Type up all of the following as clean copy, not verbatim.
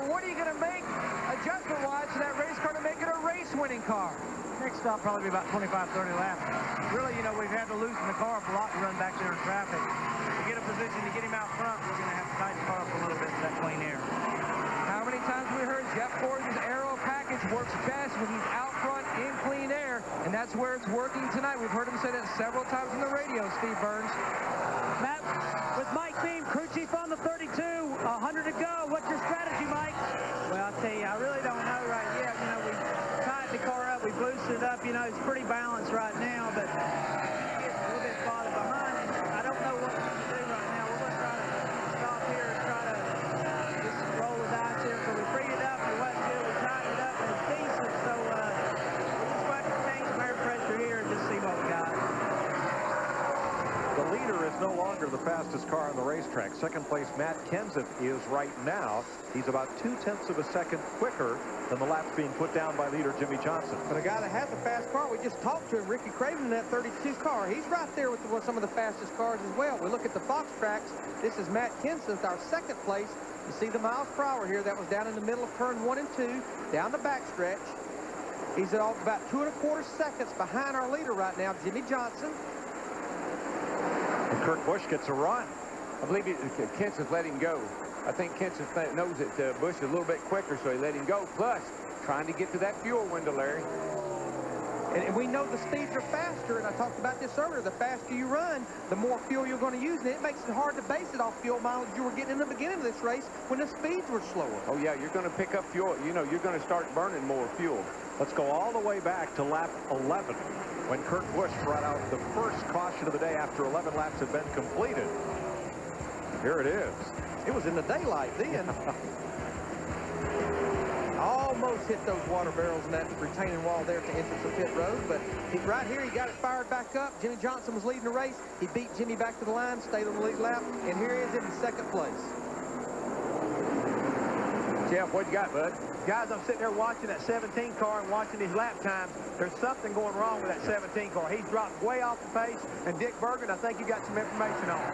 what are you going to make adjustment-wise to that race car to make it a race-winning car? Next stop probably be about 25, 30 laps. Really, you know, we've had to loosen the car up a lot to run back there in traffic. To get a position to get him out front, we're going to have to tighten the car up a little bit for that clean air. How many times we heard Jeff Gordon's aero package works best when he's out front in clean air, and that's where it's working tonight. We've heard him say that several times on the radio, Steve Burns. Matt, with Mike Beam, crew chief on the 32, 100 to go. What's your strategy, Mike? Well, I'll tell you, I really don't know right yet. You know, we tightened the car up, we boosted it up. You know, it's pretty balanced right now, but it's a little bit farther behind. I don't know what to do right now. We're going to try to stop here and try to just roll the dice here. So we freed it up, it wasn't good. We tightened it up, and it's decent. So we just want to change some air pressure here and just see what we got. The leader is no longer the fastest car on the racetrack. Second place, Matt Kenseth is right now. He's about 0.2 of a second quicker than the laps being put down by leader Jimmy Johnson. But a guy that has a fast car, we just talked to him, Ricky Craven, in that 32 car. He's right there with some of the fastest cars as well. We look at the Fox tracks. This is Matt Kenseth, our second place. You see the miles per hour here. That was down in the middle of turn 1 and 2, down the backstretch. He's at about 2 1/4 seconds behind our leader right now, Jimmy Johnson. And Kurt Busch gets a run. I believe Kenseth let him go. I think Kenseth knows that Busch is a little bit quicker, so he let him go. Plus, trying to get to that fuel window, Larry. And we know the speeds are faster, and I talked about this earlier. The faster you run, the more fuel you're going to use, and it makes it hard to base it off fuel mileage you were getting in the beginning of this race when the speeds were slower. Oh, yeah, you're going to pick up fuel. You know, you're going to start burning more fuel. Let's go all the way back to lap 11 when Kurt Busch brought out the first caution of the day after 11 laps had been completed. Here it is. It was in the daylight then. Almost hit those water barrels in that retaining wall there at the entrance of pit road, but right here he got it fired back up. Jimmy Johnson was leading the race. He beat Jimmy back to the line, stayed on the lead lap, and here he is in second place. Jeff, what you got, bud? Guys, I'm sitting there watching that 17 car and watching his lap times. There's something going wrong with that 17 car. He's dropped way off the pace, and Dick Bergen, I think you got some information on him.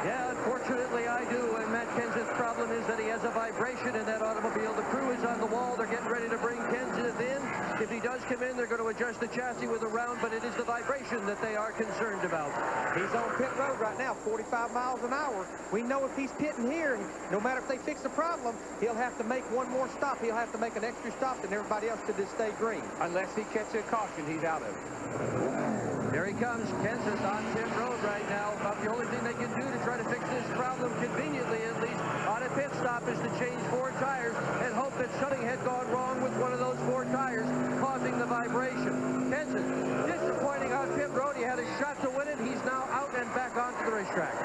Yeah, unfortunately I do, and Matt Kenseth's problem is that he has a vibration in that automobile. The crew is on the wall. They're getting ready to bring Kenseth in. If he does come in, they're going to adjust the chassis with a round, but it is the vibration that they are concerned about. He's on pit road right now, 45 miles an hour. We know if he's pitting here, no matter if they fix the problem, he'll have to make one more stop. He'll have to make an extra stop than everybody else to just stay green. Unless he catches a caution, he's out of it. There he comes, Kenseth on pit road right now. About the only thing they can do to try to fix this problem conveniently, at least, on a pit stop is to change 4 tires and hope that something had gone wrong with one of those 4 tires, causing the vibration. Kenseth, disappointing on pit road. He had a shot to win it. He's now out and back onto the racetrack.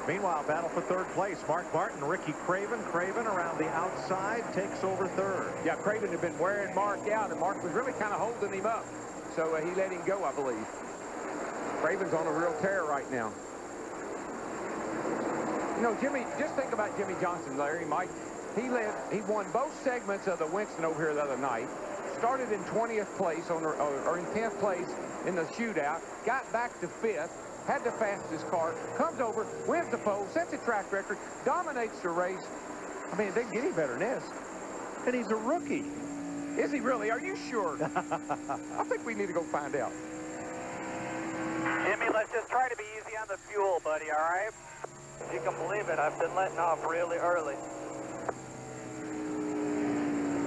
Meanwhile, battle for third place. Mark Martin, Ricky Craven. Craven around the outside takes over third. Yeah, Craven had been wearing Mark out, and Mark was really kind of holding him up. So he let him go, I believe. Craven's on a real tear right now. You know, Jimmy, just think about Jimmy Johnson, Larry, Mike. He won both segments of the Winston over here the other night. Started in 20th place or in 10th place in the shootout. Got back to 5th. Had the fastest car. Comes over, wins the pole, sets a track record, dominates the race. I mean, they can get any better than this. And he's a rookie. Is he really? Are you sure? I think we need to go find out. Jimmy, let's just try to be easy on the fuel, buddy, all right? If you can believe it, I've been letting off really early.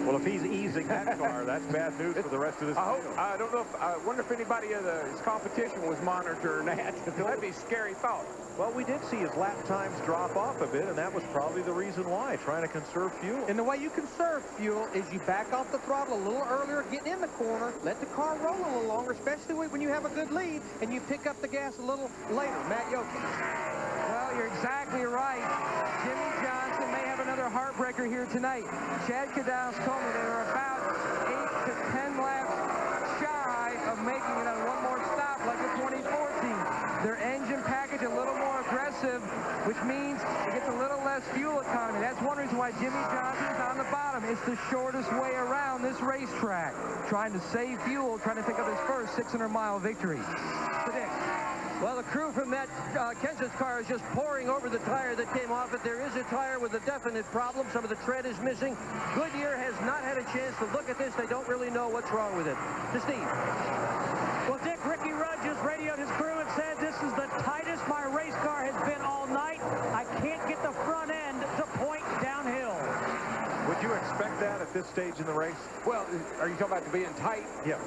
Well, if he's easing that car, that's bad news for the rest of this field. I don't know I wonder if anybody of his competition was monitoring that. That'd be a scary thought. Well, we did see his lap times drop off a bit, and that was probably the reason why, trying to conserve fuel. And the way you conserve fuel is you back off the throttle a little earlier, get in the corner, let the car roll a little longer, especially when you have a good lead, and you pick up the gas a little later. Matt Yoki. Well, you're exactly right. Jimmy Johnson may have another heartbreaker here tonight. Chad Kadaus told me they were about 8 to 10 laps shy of making it on one more stop like the 2014. Their engine package a little more aggressive, which means it gets a little less fuel economy. That's one reason why Jimmy Johnson's on the bottom. It's the shortest way around this racetrack. Trying to save fuel, trying to pick up his first 600-mile victory. Predict. Well, the crew from that Kenseth's car is just pouring over the tire that came off it. There is a tire with a definite problem. Some of the tread is missing. Goodyear has not had a chance to look at this. They don't really know what's wrong with it. To Steve. Well, Dick, Ricky Rudd just radioed his crew and said, this is the tightest my race car has been all night. I can't get the front end to point downhill. Would you expect that at this stage in the race? Well, are you talking about being tight? Yes.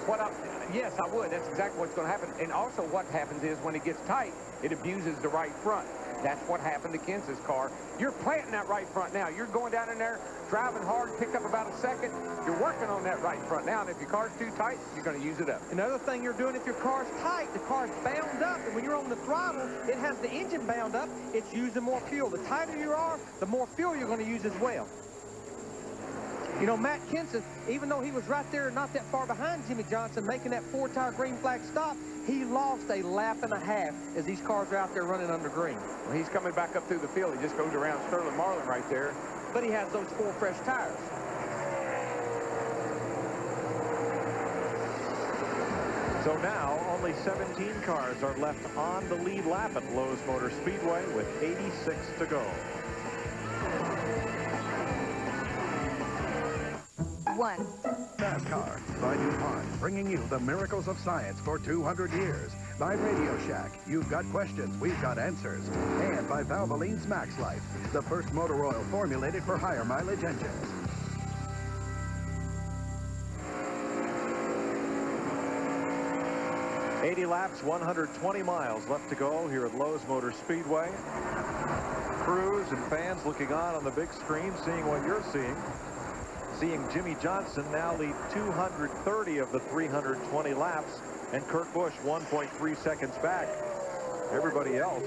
Yes, I would. That's exactly what's going to happen. And also what happens is when it gets tight, it abuses the right front. That's what happened to Kenseth's car. You're planting that right front now. You're going down in there, driving hard, picked up about a second. You're working on that right front now, and if your car's too tight, you're going to use it up. Another thing you're doing, if your car's tight, the car's bound up, and when you're on the throttle, it has the engine bound up. It's using more fuel. The tighter you are, the more fuel you're going to use as well. You know, Matt Kenseth, even though he was right there not that far behind Jimmy Johnson making that 4-tire green flag stop, he lost a lap and a half as these cars are out there running under green. Well, he's coming back up through the field. He just goes around Sterling Marlin right there. But he has those 4 fresh tires. So now only 17 cars are left on the lead lap at Lowe's Motor Speedway with 86 to go. NASCAR by DuPont, bringing you the miracles of science for 200 years. By Radio Shack, you've got questions, we've got answers. And by Valvoline's Max Life, the first motor oil formulated for higher mileage engines. $80 laps, 120 miles left to go here at Lowe's Motor Speedway. Crews and fans looking on the big screen, seeing what you're seeing. Seeing Jimmy Johnson now lead 230 of the 320 laps, and Kurt Busch 1.3 seconds back. Everybody else,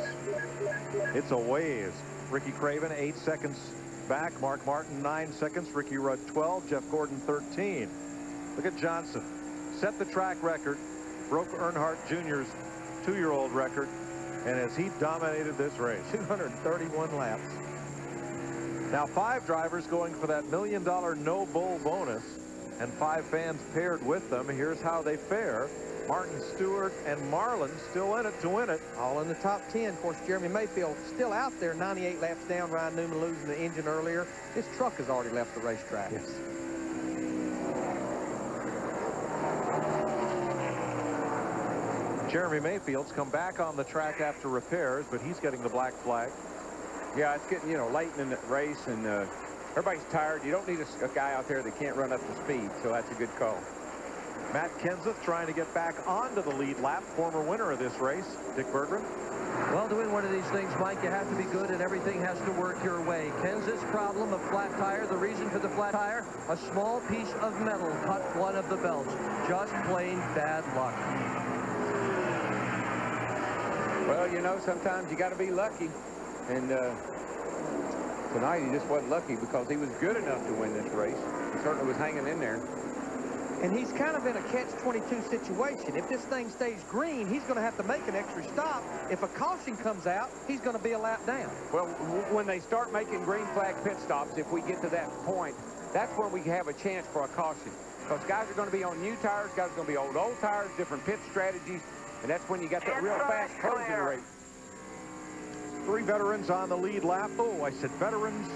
it's a ways. Ricky Craven 8 seconds back. Mark Martin 9 seconds. Ricky Rudd 12. Jeff Gordon 13. Look at Johnson. Set the track record. Broke Earnhardt Jr.'s 2-year-old record. And as he dominated this race, 231 laps. Now 5 drivers going for that $1 million no bull bonus, and 5 fans paired with them. Here's how they fare. Martin, Stewart, and Marlin still in it to win it. All in the top 10. Of course, Jeremy Mayfield still out there, 98 laps down. Ryan Newman losing the engine earlier. His truck has already left the racetrack. Yes. Jeremy Mayfield's come back on the track after repairs, but he's getting the black flag. Yeah, it's getting, you know, late in the race, and everybody's tired. You don't need a guy out there that can't run up to speed, so that's a good call. Matt Kenseth trying to get back onto the lead lap. Former winner of this race, Dick Berggren. Well, to win one of these things, Mike, you have to be good, and everything has to work your way. Kenseth's problem, a flat tire. The reason for the flat tire, a small piece of metal cut one of the belts. Just plain bad luck. Well, you know, sometimes you got to be lucky. And tonight he just wasn't lucky because he was good enough to win this race. He certainly was hanging in there. And he's kind of in a catch-22 situation. If this thing stays green, he's going to have to make an extra stop. If a caution comes out, he's going to be a lap down. Well, when they start making green flag pit stops, if we get to that point, that's when we have a chance for a caution. Because guys are going to be on new tires, guys are going to be on old tires, different pit strategies, and that's when you got that real fast closing rate. 3 veterans on the lead lap. Oh, I said veterans.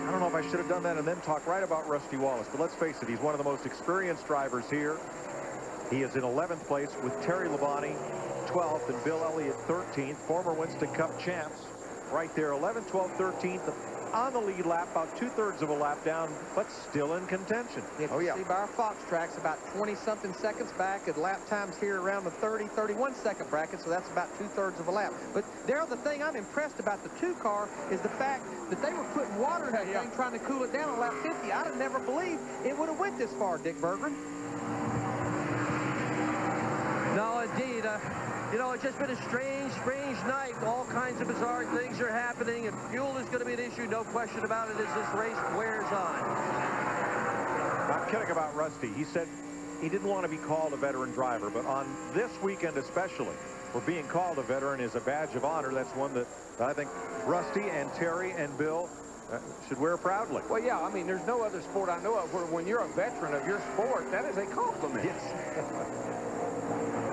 I don't know if I should have done that and then talk right about Rusty Wallace, but let's face it, he's one of the most experienced drivers here. He is in 11th place with Terry Labonte 12th and Bill Elliott 13th, former Winston Cup champs. Right there, 11th, 12th, 13th on the lead lap, about 2/3 of a lap down, but still in contention. If you see by our Fox tracks, about 20-something seconds back, at lap times here around the 30, 31-second bracket, so that's about 2/3 of a lap. But Darrell, the thing I'm impressed about the 2 car is the fact that they were putting water in that thing, trying to cool it down on lap 50. I'd have never believed it would have went this far, Dick Berggren. No, indeed. You know, it's just been a strange night. All kinds of bizarre things are happening, and fuel is going to be an issue, no question about it, as this race wears on. Not kidding about Rusty. He said he didn't want to be called a veteran driver, but on this weekend especially, where being called a veteran is a badge of honor, that's one that I think Rusty and Terry and Bill should wear proudly. Well, yeah, I mean, there's no other sport I know of where when you're a veteran of your sport, that is a compliment. Yes.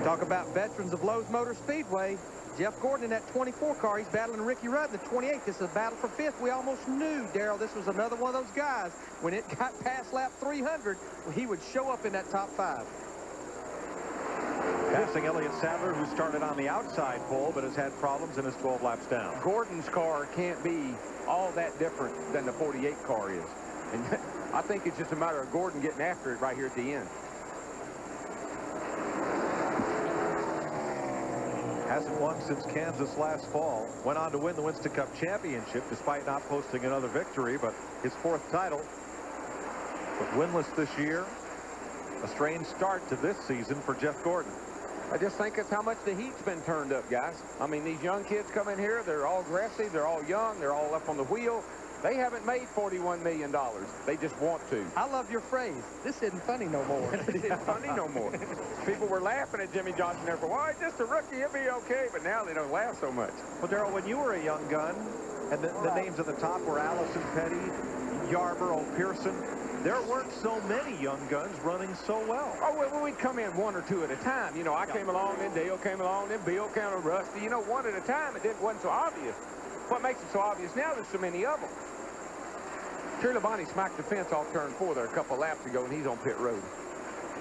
Talk about veterans of Lowe's Motor Speedway. Jeff Gordon in that 24 car. He's battling Ricky Rudd in the 28. This is a battle for 5th. We almost knew, Darrell, this was another one of those guys. When it got past lap 300, he would show up in that top 5. Passing Elliott Sadler, who started on the outside pole, but has had problems in his 12 laps down. Gordon's car can't be all that different than the 48 car is. And I think it's just a matter of Gordon getting after it right here at the end. Hasn't won since Kansas last fall. Went on to win the Winston Cup Championship despite not posting another victory, but his 4th title was winless this year. A strange start to this season for Jeff Gordon. I just think it's how much the heat's been turned up, guys. I mean, these young kids come in here, they're all aggressive, they're all young, they're all up on the wheel. They haven't made $41 million. They just want to. I love your phrase. This isn't funny no more. It isn't funny no more. People were laughing at Jimmy Johnson there for a while. He's just a rookie, he'll be okay. But now they don't laugh so much. Well, Darrell, when you were a young gun, and the names at the top were Allison Petty, Yarborough, Pearson, there weren't so many young guns running so well. Oh, well, we'd come in 1 or 2 at a time. You know, I came along, then Dale came along, then Bill came along, Rusty. You know, 1 at a time. It wasn't so obvious. What makes it so obvious now, there's so many of them. Trey Labonte smacked the fence off turn 4 there a couple laps ago, and he's on pit road.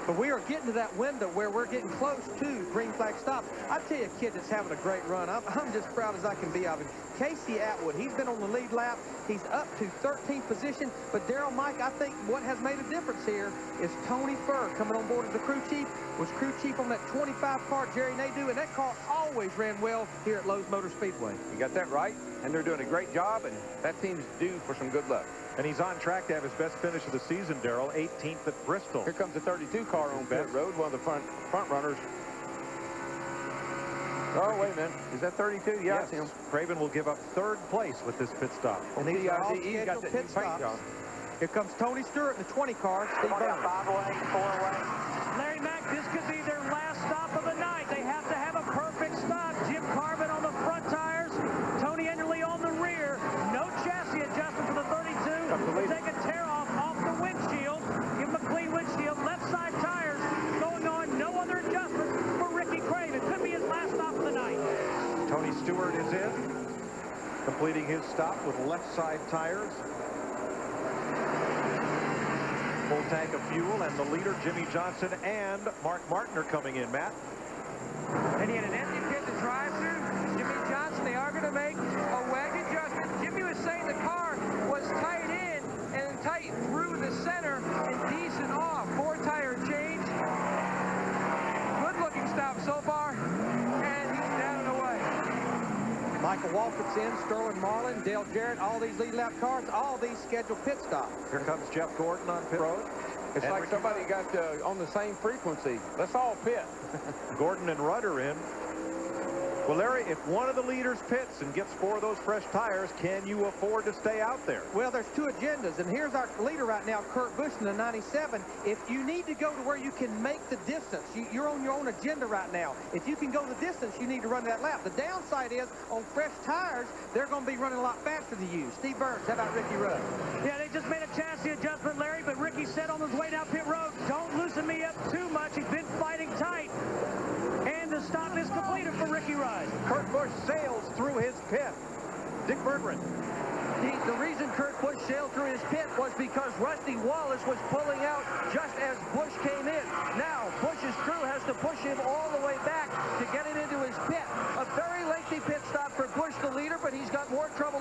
But we are getting to that window where we're getting close to green flag stops. I tell you, a kid that's having a great run. I'm just proud as I can be of him. Casey Atwood, he's been on the lead lap. He's up to 13th position. But Darrell, Mike, I think what has made a difference here is Tony Furr coming on board as the crew chief. Was crew chief on that 25 car, Jerry Nadeau, and that car always ran well here at Lowe's Motor Speedway. You got that right, and they're doing a great job, and that team's due for some good luck. And he's on track to have his best finish of the season, Darrell, 18th at Bristol. Here comes the 32 car on pit road, one of the front runners. Oh, wait a minute. Is that 32? Yeah, yes. Him. Craven will give up 3rd place with this pit stop. And he's got the pit stops. Here comes Tony Stewart in the 20 car. Steve Burns. 5-way, 4-way. Larry Mack, this could be their last stop of the night. They have to have a perfect stop. Jim Carbon on the front tires. Tony Enderle on the rear. No chassis adjustment for the 32. Take a tear off the windshield. Give him a clean windshield. Left side tires going on. No other adjustments for Ricky Craven. Could be his last stop of the night. Tony Stewart is in, completing his stop with left side tires. Full tank of fuel, and the leader, Jimmy Johnson, and Mark Martin are coming in, Matt. And he had an empty pit to drive through. Jimmy Johnson, they are going to make a wagon adjustment. Jimmy was saying the car was tight in and tight through the center and decent off. 4-tire change. Good-looking stop so far, and he's down and away. Michael Waltrop's in, Sterling Marlin, Dale Jarrett, all these lead lap cars, all these scheduled pit stops. Here comes Jeff Gordon on pit road. It's like somebody got on the same frequency. Let's all pit. Gordon and Rudd are in. Well, Larry, if one of the leaders pits and gets 4 of those fresh tires, can you afford to stay out there? Well, there's 2 agendas, and here's our leader right now, Kurt Busch in the 97. If you need to go to where you can make the distance, you're on your own agenda right now. If you can go the distance, you need to run that lap. The downside is, on fresh tires, they're going to be running a lot faster than you. Steve Burns, how about Ricky Rudd? Yeah, they just made a chassis adjustment, Larry, but Ricky said on his way down pit road, don't loosen me up too much. He's been fighting tight. And the stop is completed for Ricky Rudd. Kurt Busch sails through his pit. Dick Berggren. The reason Kurt Busch sailed through his pit was because Rusty Wallace was pulling out just as Busch came in. Now, Busch's crew has to push him all the way back to get him into his pit. A very lengthy pit stop for Busch, the leader, but he's got more trouble